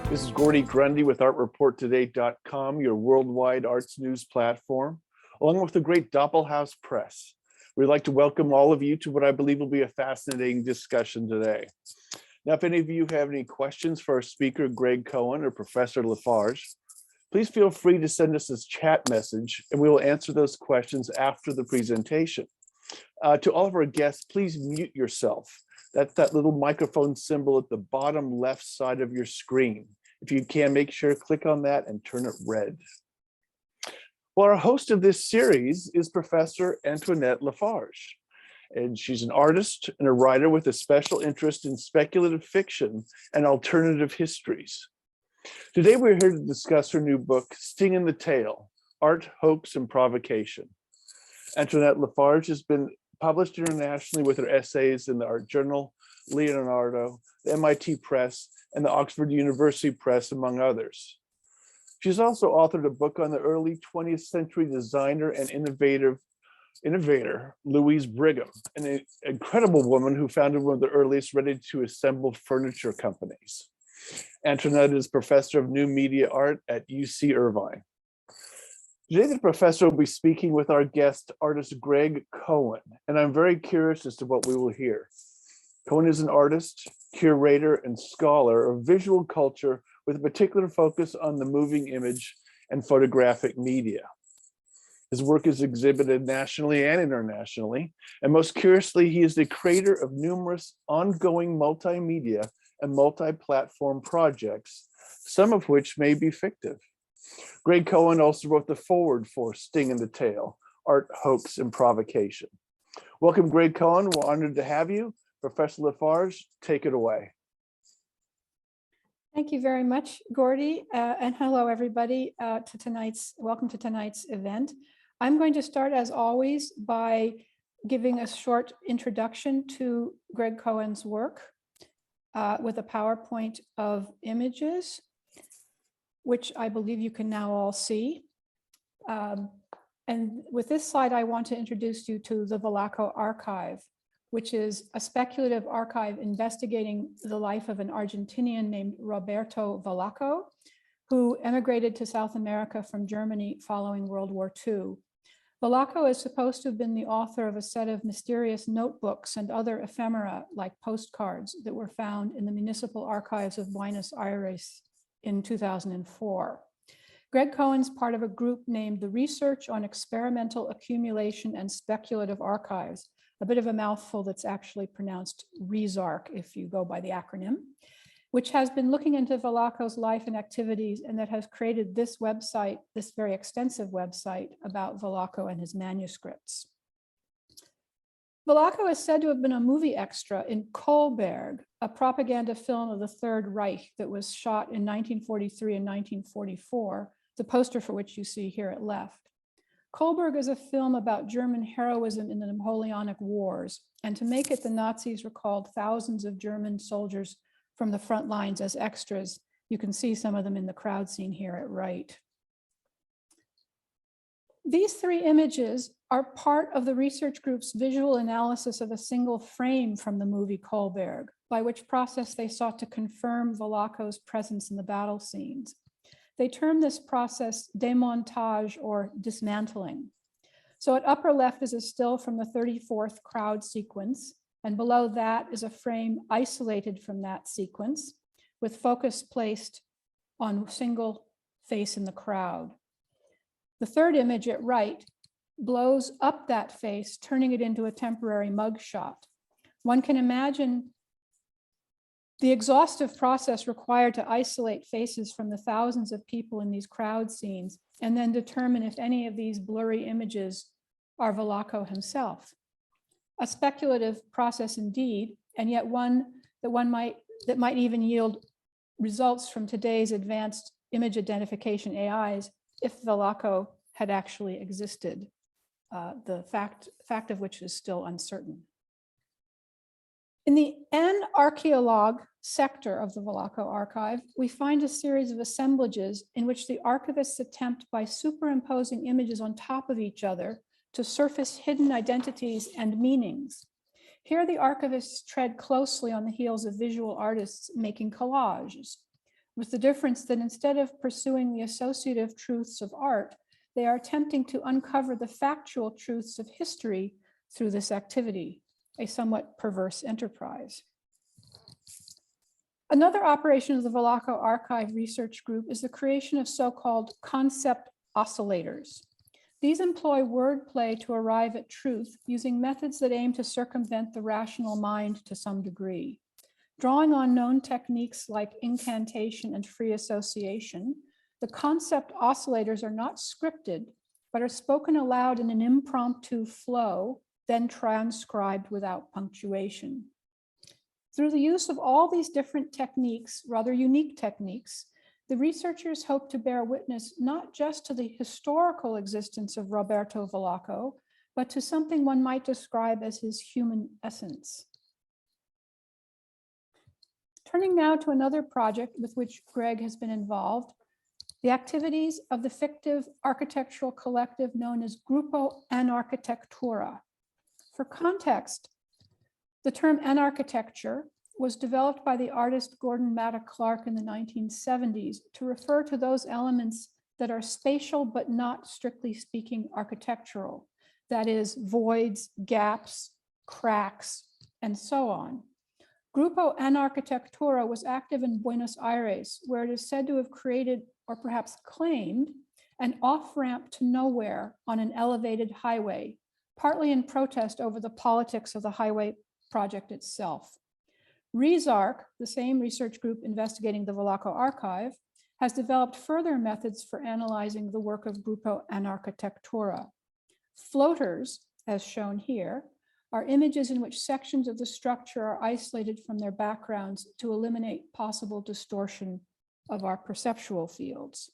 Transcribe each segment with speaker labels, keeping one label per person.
Speaker 1: This is Gordy Grundy with ArtReportToday.com, your worldwide arts news platform, along with the great Doppelhaus Press. We'd like to welcome all of you to what I believe will be a fascinating discussion today. Now, if any of you have any questions for our speaker, Greg Cohen or Professor LaFarge, please feel free to send us a chat message and we will answer those questions after the presentation. To all of our guests, please mute yourself. That's that little microphone symbol at the bottom left side of your screen. If you can, make sure to click on that and turn it red. Well, our host of this series is Professor Antoinette LaFarge, and she's an artist and a writer with a special interest in speculative fiction and alternative histories. Today, we're here to discuss her new book, Sting in the Tail, Art, Hoax, and Provocation. Antoinette LaFarge has been published internationally with her essays in the Art Journal, Leonardo, the MIT Press, and the Oxford University Press, among others. She's also authored a book on the early 20th century designer and innovator Louise Brigham, an incredible woman who founded one of the earliest ready-to-assemble furniture companies. Antoinette is professor of new media art at UC Irvine. Today, the professor will be speaking with our guest, artist Greg Cohen, and I'm very curious as to what we will hear. Cohen is an artist, curator, and scholar of visual culture with a particular focus on the moving image and photographic media. His work is exhibited nationally and internationally, and most curiously, he is the creator of numerous ongoing multimedia and multi-platform projects, some of which may be fictive. Greg Cohen also wrote the foreword for Sting in the Tail, Art, Hoax, and Provocation. Welcome, Greg Cohen. We're honored to have you. Professor LaFarge, take it away.
Speaker 2: Thank you very much, Gordy, and hello, everybody, welcome to tonight's event. I'm going to start, as always, by giving a short introduction to Greg Cohen's work with a PowerPoint of images, which I believe you can now all see. And with this slide, I want to introduce you to the Valaco Archive, which is a speculative archive investigating the life of an Argentinian named Roberto Valaco, who emigrated to South America from Germany following World War II. Valaco is supposed to have been the author of a set of mysterious notebooks and other ephemera like postcards that were found in the municipal archives of Buenos Aires in 2004. Greg Cohen's part of a group named the Research on Experimental Accumulation and Speculative Archives, a bit of a mouthful that's actually pronounced RESARC if you go by the acronym, which has been looking into Valaco's life and activities and that has created this website, this very extensive website about Valaco and his manuscripts. Valaco is said to have been a movie extra in Kolberg, a propaganda film of the Third Reich that was shot in 1943 and 1944, the poster for which you see here at left. Kolberg is a film about German heroism in the Napoleonic Wars, and to make it, the Nazis recalled thousands of German soldiers from the front lines as extras. You can see some of them in the crowd scene here at right. These three images are part of the research group's visual analysis of a single frame from the movie Kolberg, by which process they sought to confirm Valaco's presence in the battle scenes. They term this process demontage or dismantling. So at upper left is a still from the 34th crowd sequence, and below that is a frame isolated from that sequence with focus placed on a single face in the crowd. The third image at right blows up that face, turning it into a temporary mugshot. One can imagine the exhaustive process required to isolate faces from the thousands of people in these crowd scenes and then determine if any of these blurry images are Valaco himself. A speculative process indeed, and yet one that might even yield results from today's advanced image identification AIs if Valaco had actually existed, the fact of which is still uncertain. In the N-archaeologue sector of the Valaco Archive, we find a series of assemblages in which the archivists attempt by superimposing images on top of each other to surface hidden identities and meanings. Here, the archivists tread closely on the heels of visual artists making collages. with the difference that instead of pursuing the associative truths of art, they are attempting to uncover the factual truths of history through this activity, a somewhat perverse enterprise. Another operation of the Valaco Archive research group is the creation of so-called concept oscillators. These employ wordplay to arrive at truth using methods that aim to circumvent the rational mind to some degree. Drawing on known techniques like incantation and free association, the concept oscillators are not scripted, but are spoken aloud in an impromptu flow, then transcribed without punctuation. Through the use of all these different techniques, rather unique techniques, the researchers hope to bear witness not just to the historical existence of Roberto Valaco, but to something one might describe as his human essence. Turning now to another project with which Greg has been involved, the activities of the fictive architectural collective known as Grupo Anarquitectura. For context, the term anarchitecture was developed by the artist Gordon Matta Clark in the 1970s to refer to those elements that are spatial but not strictly speaking architectural, that is, voids, gaps, cracks, and so on. Grupo Anarquitectura was active in Buenos Aires, where it is said to have created, or perhaps claimed, an off-ramp to nowhere on an elevated highway, partly in protest over the politics of the highway project itself. RESARC, the same research group investigating the Valaco Archive, has developed further methods for analyzing the work of Grupo Anarquitectura. Floaters, as shown here, are images in which sections of the structure are isolated from their backgrounds to eliminate possible distortion of our perceptual fields.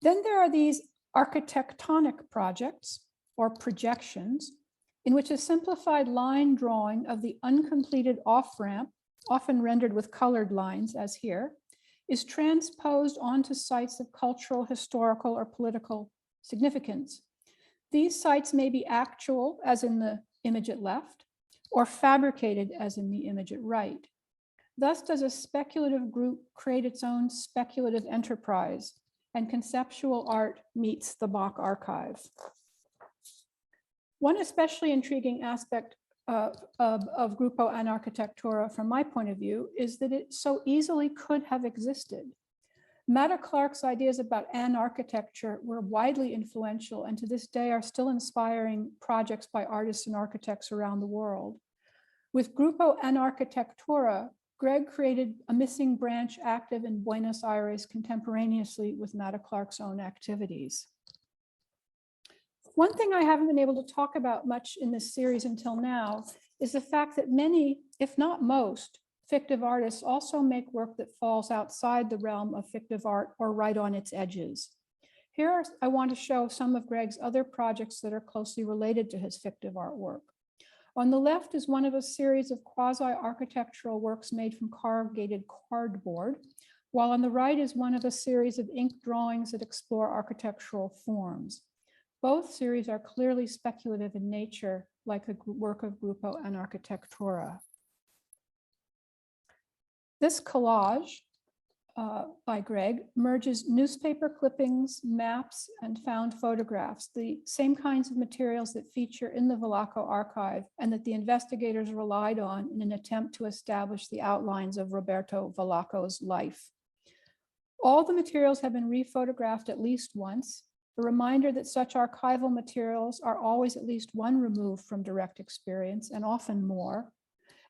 Speaker 2: Then there are these architectonic projects or projections in which a simplified line drawing of the uncompleted off-ramp, often rendered with colored lines as here, is transposed onto sites of cultural, historical, or political significance. These sites may be actual, as in the image at left, or fabricated, as in the image at right. Thus does a speculative group create its own speculative enterprise, and conceptual art meets the Bach archive. One especially intriguing aspect of Grupo Anarquitectura, from my point of view, is that it so easily could have existed. Matta Clark's ideas about anarchitecture were widely influential and to this day are still inspiring projects by artists and architects around the world. With Grupo Anarquitectura, Greg created a missing branch active in Buenos Aires contemporaneously with Matta Clark's own activities. One thing I haven't been able to talk about much in this series until now is the fact that many, if not most, fictive artists also make work that falls outside the realm of fictive art or right on its edges. Here, I want to show some of Greg's other projects that are closely related to his fictive artwork. On the left is one of a series of quasi-architectural works made from corrugated cardboard, while on the right is one of a series of ink drawings that explore architectural forms. Both series are clearly speculative in nature, like the work of Grupo Anarquitectura. This collage by Greg merges newspaper clippings, maps, and found photographs, the same kinds of materials that feature in the Valaco Archive and that the investigators relied on in an attempt to establish the outlines of Roberto Valaco's life. All the materials have been rephotographed at least once, a reminder that such archival materials are always at least one remove from direct experience and often more,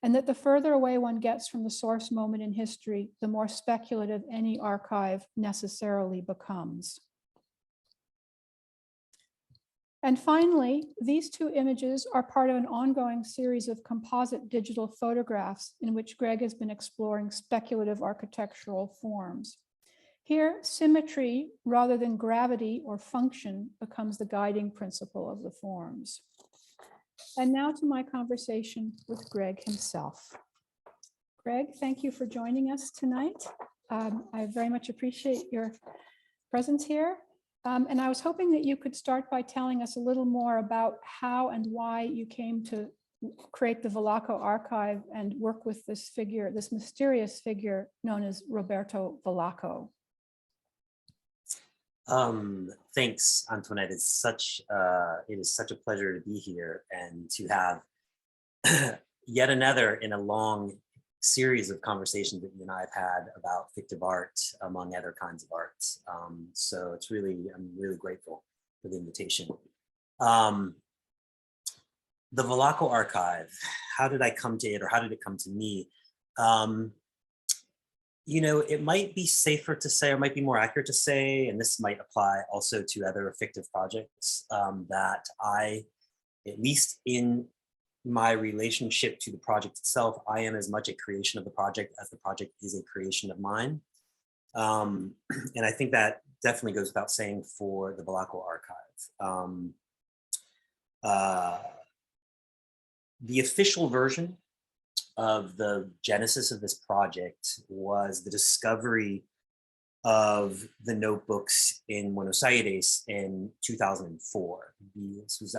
Speaker 2: and that the further away one gets from the source moment in history, the more speculative any archive necessarily becomes. And finally, these two images are part of an ongoing series of composite digital photographs in which Greg has been exploring speculative architectural forms. Here, symmetry rather than gravity or function becomes the guiding principle of the forms. And now to my conversation with Greg himself. Greg, thank you for joining us tonight. I very much appreciate your presence here. And I was hoping that you could start by telling us a little more about how and why you came to create the Valaco Archive and work with this figure, this mysterious figure known as Roberto Valaco?
Speaker 3: Thanks, Antoinette. It is such a pleasure to be here and to have yet another in a long series of conversations that you and I have had about fictive art, among other kinds of arts. So I'm really grateful for the invitation. The Valaco Archive, how did I come to it, or how did it come to me? You know, it might be safer to say, or might be more accurate to say, and this might apply also to other fictive projects, that I, at least in my relationship to the project itself, I am as much a creation of the project as the project is a creation of mine. And I think that definitely goes without saying for the Valaco Archive. The official version of the genesis of this project was the discovery of the notebooks in Buenos Aires in 2004.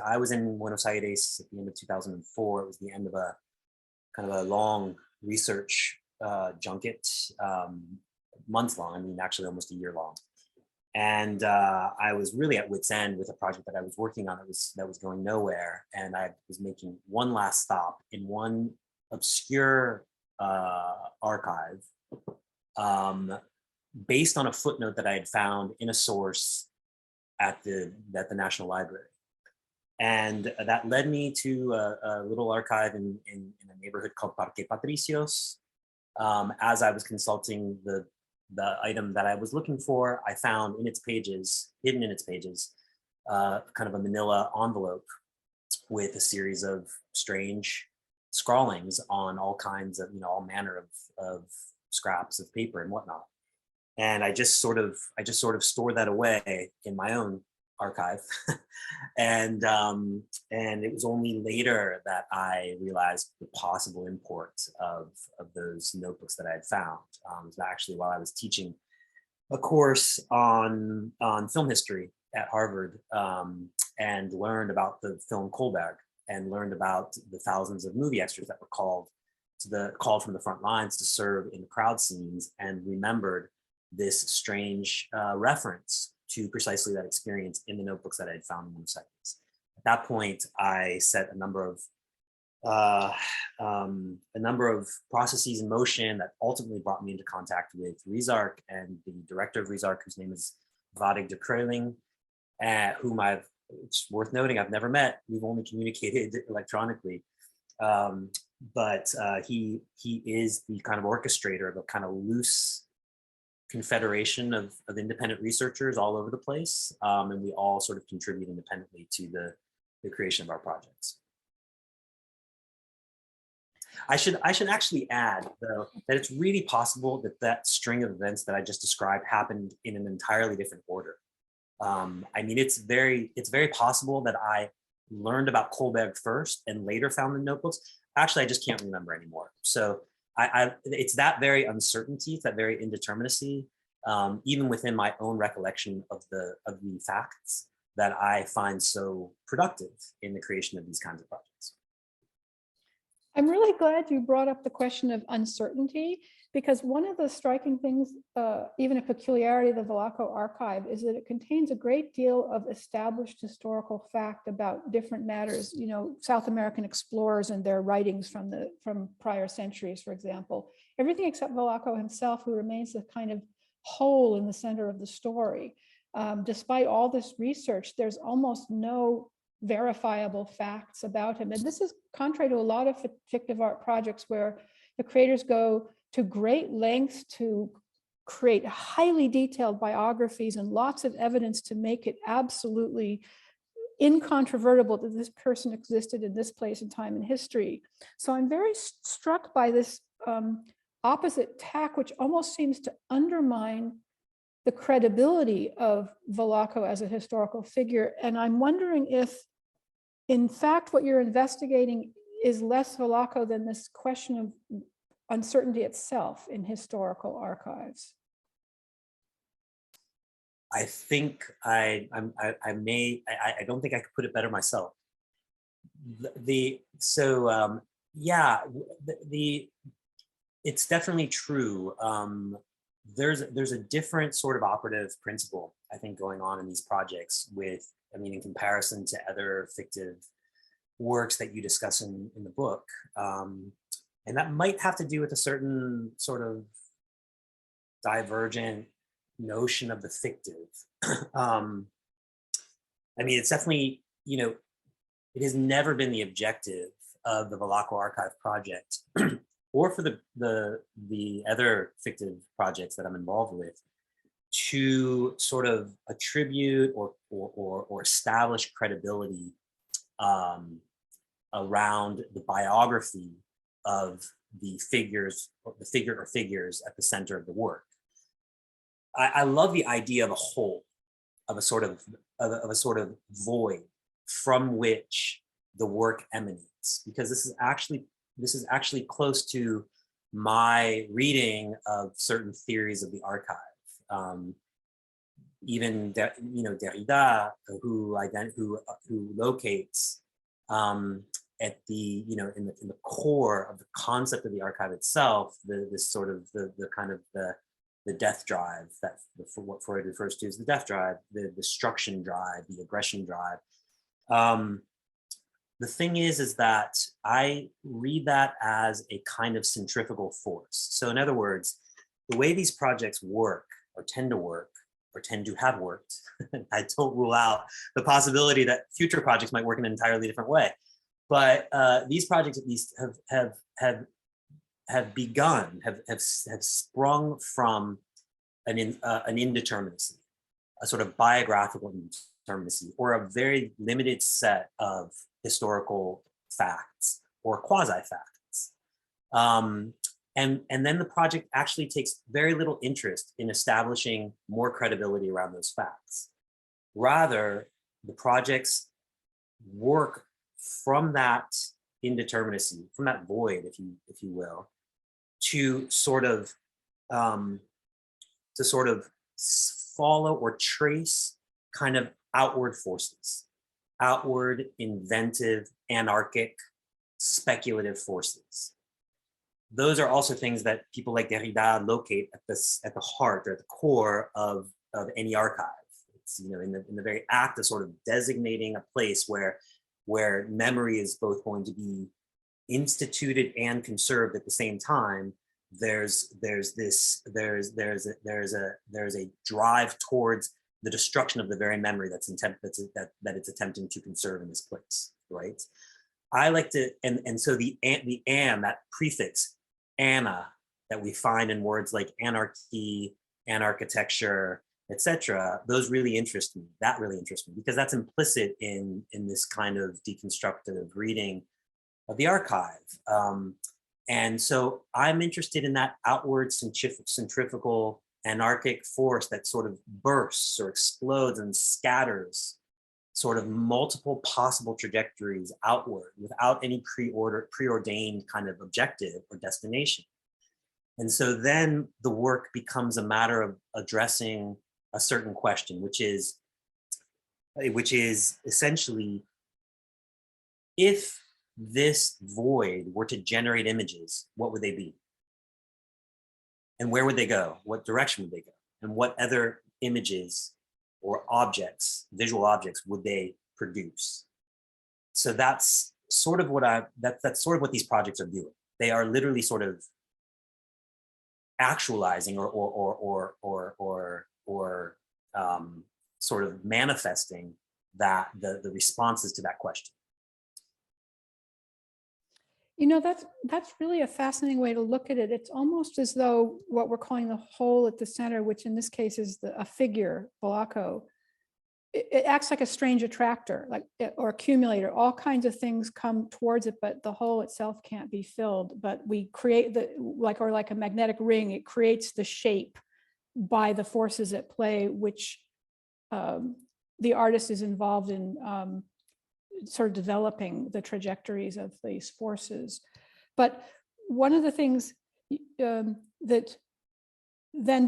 Speaker 3: I was in Buenos Aires at the end of 2004. It was the end of a kind of a long research junket, months long, I mean, actually almost a year long. And I was really at wit's end with a project that I was working on that was going nowhere. And I was making one last stop in one obscure archive based on a footnote that I had found in a source at the National Library. And that led me to a little archive in a neighborhood called Parque Patricios. As I was consulting the item that I was looking for, I found in its pages, hidden in its pages, kind of a manila envelope with a series of strange scrawlings on all kinds of, all manner of scraps of paper and whatnot. And I just sort of stored that away in my own archive. And it was only later that I realized the possible import of those notebooks that I had found. It was actually while I was teaching a course on film history at Harvard, and learned about the film Kohlberg, and learned about the thousands of movie extras that were called from the front lines to serve in the crowd scenes, and remembered this strange reference to precisely that experience in the notebooks that I had found in Buenos Aires. At that point, I set a number of processes in motion that ultimately brought me into contact with Rizark and the director of Rizark, whose name is Vadig de Kreuling, whom it's worth noting, I've never met. We've only communicated electronically. But he is the kind of orchestrator of a kind of loose confederation of independent researchers all over the place, and we all sort of contribute independently to the creation of our projects. I should actually add, though, that it's really possible that string of events that I just described happened in an entirely different order. I mean, it's very possible that I learned about Kohlberg first and later found the notebooks. Actually, I just can't remember anymore. So it's that very uncertainty, it's that very indeterminacy, even within my own recollection of the facts, that I find so productive in the creation of these kinds of projects.
Speaker 2: I'm really glad you brought up the question of uncertainty, because one of the striking things, even a peculiarity of the Valaco Archive, is that it contains a great deal of established historical fact about different matters. South American explorers and their writings from prior centuries, for example. Everything except Valaco himself, who remains the kind of hole in the center of the story. Despite all this research, there's almost no verifiable facts about him. And this is contrary to a lot of fictive art projects where the creators go to great lengths to create highly detailed biographies and lots of evidence to make it absolutely incontrovertible that this person existed in this place and time in history. So I'm very struck by this opposite tack, which almost seems to undermine the credibility of Valaco as a historical figure. And I'm wondering if, in fact, what you're investigating is less Valaco than this question of uncertainty itself in historical archives.
Speaker 3: I think I don't think I could put it better myself. Yeah, it's definitely true. There's a different sort of operative principle, I think, going on in these projects with, I mean, in comparison to other fictive works that you discuss in the book. And that might have to do with a certain sort of divergent notion of the fictive. I mean, it's definitely, you know, it has never been the objective of the Valaco Archive project or for the other fictive projects that I'm involved with to sort of attribute or establish credibility around the biography of the figures, or the figure or figures at the center of the work. I love the idea of a hole, of a sort of void from which the work emanates, because this is actually close to my reading of certain theories of the archive. Even Derrida, who locates at the in the core of the concept of the archive itself, the death drive, that what Freud refers to as the death drive, the destruction drive, the aggression drive. The thing is that I read that as a kind of centrifugal force. So in other words, the way these projects work or tend to work or tend to have worked, I don't rule out the possibility that future projects might work in an entirely different way. But these projects at least have begun, have sprung from an indeterminacy, a sort of biographical indeterminacy, or a very limited set of historical facts or quasi-facts. And then the project actually takes very little interest in establishing more credibility around those facts. Rather, the projects work from that indeterminacy, from that void, if you will, to sort of follow or trace kind of outward forces, outward, inventive, anarchic, speculative forces. Those are also things that people like Derrida locate at the heart or at the core of any archive. It's in the very act of sort of designating a place where memory is both going to be instituted and conserved at the same time. There's a drive towards the destruction of the very memory that it's attempting to conserve in this place, right? I like to, and so the "an," that prefix "ana," that we find in words like anarchy, anarchitecture, etc., those really interest me. That really interests me because that's implicit in this kind of deconstructive reading of the archive. And so I'm interested in that outward centrifugal anarchic force that sort of bursts or explodes and scatters sort of multiple possible trajectories outward without any preordained kind of objective or destination. And so then the work becomes a matter of addressing a certain question, which is essentially, if this void were to generate images, what would they be? And where would they go? What direction would they go? And what other images or objects, visual objects, would they produce? So that's sort of what that's sort of what these projects are doing. They are literally sort of actualizing or sort of manifesting that the responses to that question.
Speaker 2: That's really a fascinating way to look at it. It's almost as though what we're calling the hole at the center, which in this case is a figure, Valaco, it acts like a strange attractor, or accumulator. All kinds of things come towards it, but the hole itself can't be filled. But we create like a magnetic ring. It creates the shape by the forces at play, which the artist is involved in sort of developing the trajectories of these forces. But one of the things that then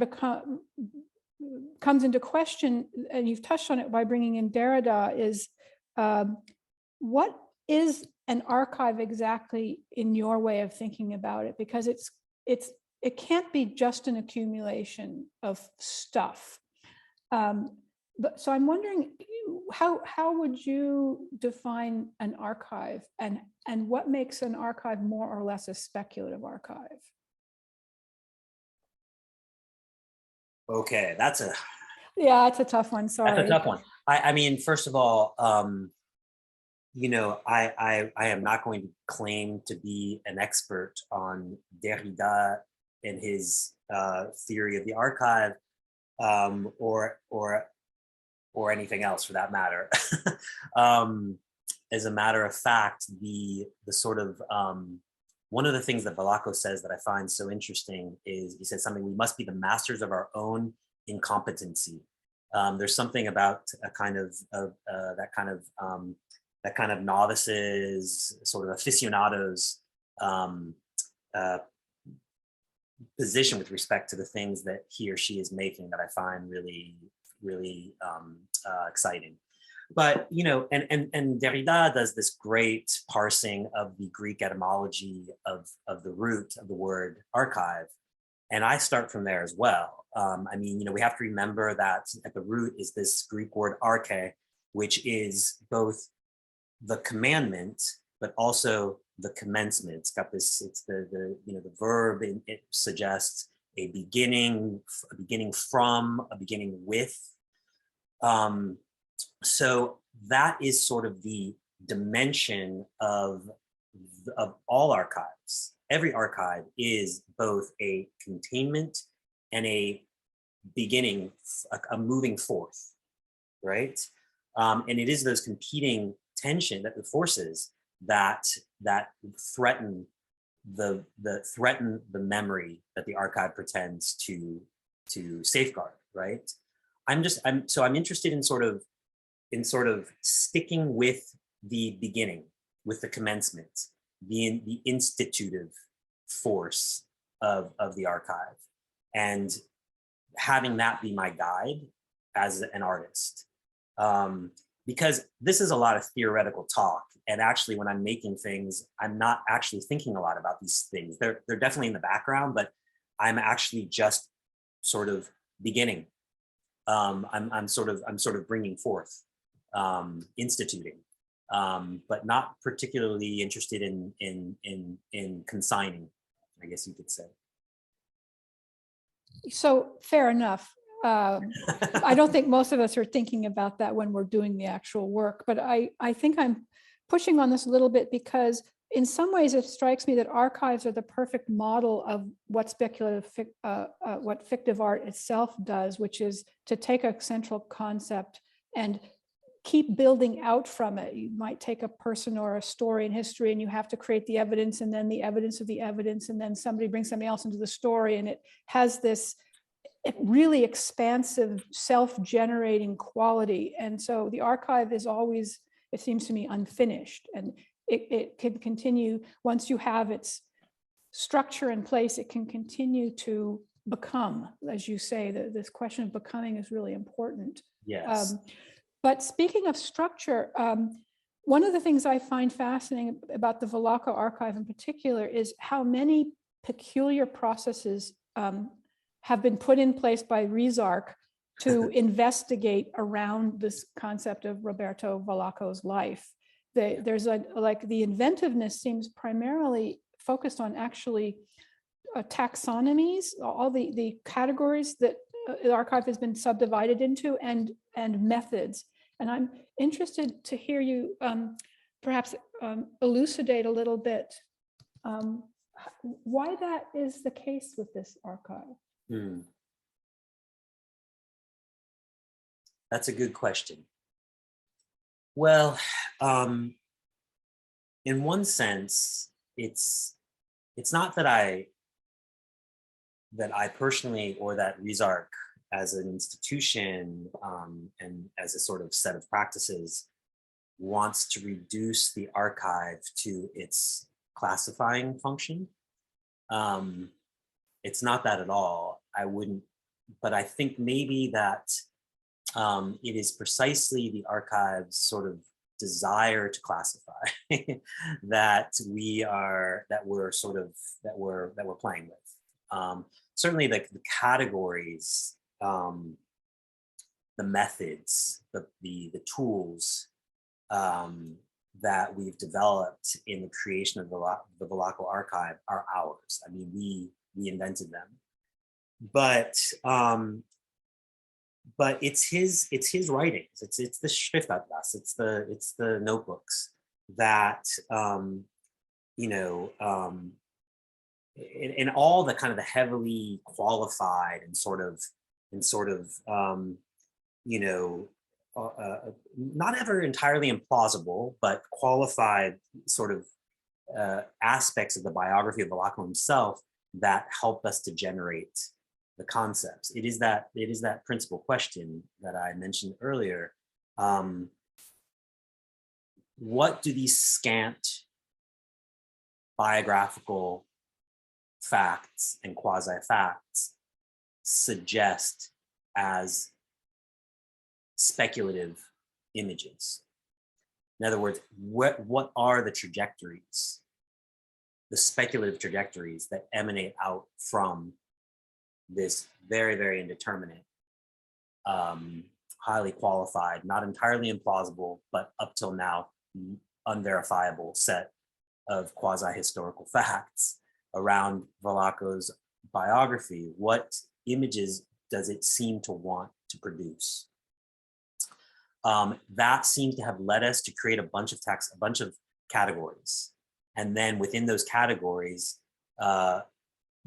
Speaker 2: comes into question, and you've touched on it by bringing in Derrida, is what is an archive exactly in your way of thinking about it? Because it can't be just an accumulation of stuff. So I'm wondering, how would you define an archive, and what makes an archive more or less a speculative archive?
Speaker 3: Okay, that's a
Speaker 2: It's a tough one. Sorry.
Speaker 3: That's a tough one. I mean, first of all, you know, I am not going to claim to be an expert on Derrida and his theory of the archive, or anything else for that matter. As a matter of fact, the sort of one of the things that Valaco says that I find so interesting is he says something: we must be the masters of our own incompetency. There's something about a kind of that kind of novices, sort of aficionados position with respect to the things that he or she is making that I find really, really exciting. But, you know, and Derrida does this great parsing of the Greek etymology of the root of the word archive. And I start from there as well. I mean, you know, we have to remember that at the root is this Greek word arche, which is both the commandment, but also the commencement. It's got this, it's the you know, the verb, it suggests a beginning from, a beginning with. So that is sort of the dimension of all archives. Every archive is both a containment and a beginning, a moving forth, right? And it is those competing tension, that the forces that threaten the memory that the archive pretends to safeguard, right? I'm interested in sort of sticking with the beginning, with the commencement, the institutive force of the archive, and having that be my guide as an artist. Because this is a lot of theoretical talk, and actually when I'm making things, I'm not actually thinking a lot about these things. They're definitely in the background, but I'm actually just sort of beginning. I'm sort of bringing forth, instituting, but not particularly interested in consigning, I guess you could say.
Speaker 2: So fair enough. I don't think most of us are thinking about that when we're doing the actual work, but I think I'm pushing on this a little bit because in some ways it strikes me that archives are the perfect model of what what fictive art itself does, which is to take a central concept and keep building out from it. You might take a person or a story in history and you have to create the evidence, and then the evidence of the evidence, and then somebody brings something else into the story, and it has this really expansive self-generating quality. And so the archive is always, it seems to me, unfinished, and it can continue once you have its structure in place. It can continue to become, as you say, this question of becoming is really important.
Speaker 3: Yes.
Speaker 2: But speaking of structure, one of the things I find fascinating about the Valaco Archive in particular is how many peculiar processes have been put in place by RISARC to investigate around this concept of Roberto Valaco's life. There's like the inventiveness seems primarily focused on actually taxonomies, all the categories that the archive has been subdivided into, and methods. And I'm interested to hear you perhaps elucidate a little bit why that is the case with this archive.
Speaker 3: That's a good question. Well, in one sense, it's not that I personally, or that RISARC as an institution and as a sort of set of practices wants to reduce the archive to its classifying function. It's not that at all. I wouldn't, but I think maybe that it is precisely the archive's sort of desire to classify that we're playing with. Certainly, like the categories, the methods, the tools that we've developed in the creation of the Valaco Archive are ours. I mean, we invented them, but it's his writings. It's the fictive-art, it's the notebooks that in all the kind of the heavily qualified and sort of not ever entirely implausible, but qualified sort of aspects of the biography of Valaco himself that help us to generate the concepts. It is that principal question that I mentioned earlier. What do these scant biographical facts and quasi-facts suggest as speculative images? In other words, what are the trajectories, the speculative trajectories that emanate out from this very, very indeterminate, highly qualified, not entirely implausible, but up till now unverifiable set of quasi-historical facts around Valaco's biography? What images does it seem to want to produce? That seems to have led us to create a bunch of texts, a bunch of categories, and then within those categories,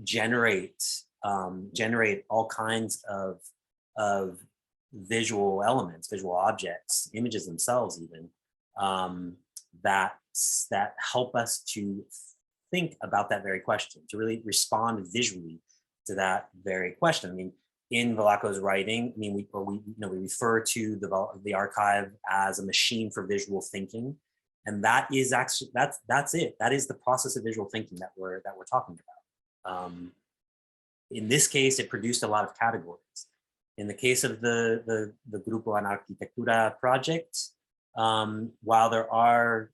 Speaker 3: generate all kinds of visual elements, visual objects, images themselves even, that help us to think about that very question, to really respond visually to that very question. I mean, in Valaco's writing, I mean, we refer to the archive as a machine for visual thinking, and that is actually that's it. That is the process of visual thinking that we're talking about. In this case, it produced a lot of categories. In the case of the Grupo Anarquitectura project, while there are,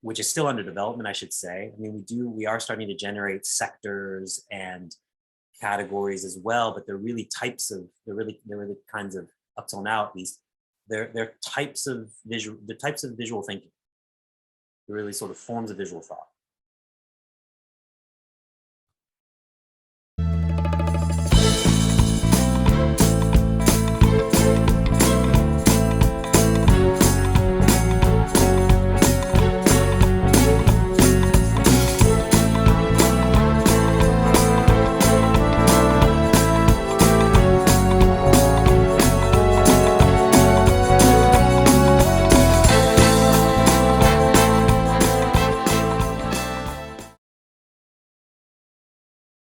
Speaker 3: which is still under development, I should say. I mean, we are starting to generate sectors and categories as well, but they're really kinds of, up till now at least, they're types of visual thinking. They're really sort of forms of visual thought.